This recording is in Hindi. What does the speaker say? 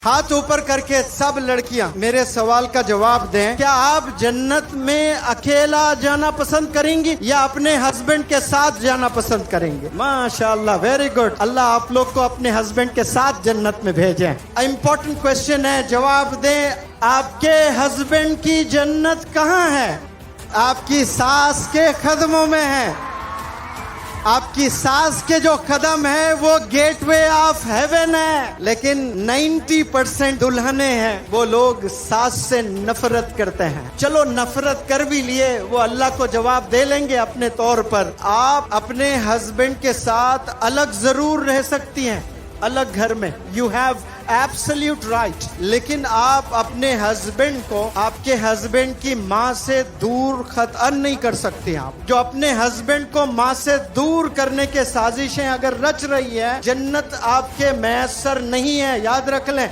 हाथ ऊपर करके सब लड़कियां मेरे सवाल का जवाब दें। क्या आप जन्नत में अकेला जाना पसंद करेंगी या अपने हस्बैंड के साथ जाना पसंद करेंगे? माशाअल्लाह, वेरी गुड। अल्लाह आप लोग को अपने हस्बैंड के साथ जन्नत में भेजें। इंपॉर्टेंट क्वेश्चन है, जवाब दें। आपके हस्बैंड की जन्नत कहाँ है? आपकी सास के कदमों में है। आपकी सास के जो कदम है वो गेटवे ऑफ हेवन है। लेकिन 90% दुल्हने हैं वो लोग सास से नफरत करते हैं। चलो नफरत कर भी लिए, वो अल्लाह को जवाब दे लेंगे अपने तौर पर। आप अपने हस्बैंड के साथ अलग जरूर रह सकती हैं, अलग घर में, यू हैव एब्सोल्यूट राइट। लेकिन आप अपने हस्बैंड को आपके हस्बैंड की माँ से दूर खतन नहीं कर सकती। आप जो अपने हस्बैंड को माँ से दूर करने के साजिशें अगर रच रही है, जन्नत आपके मैसर नहीं है, याद रख लें।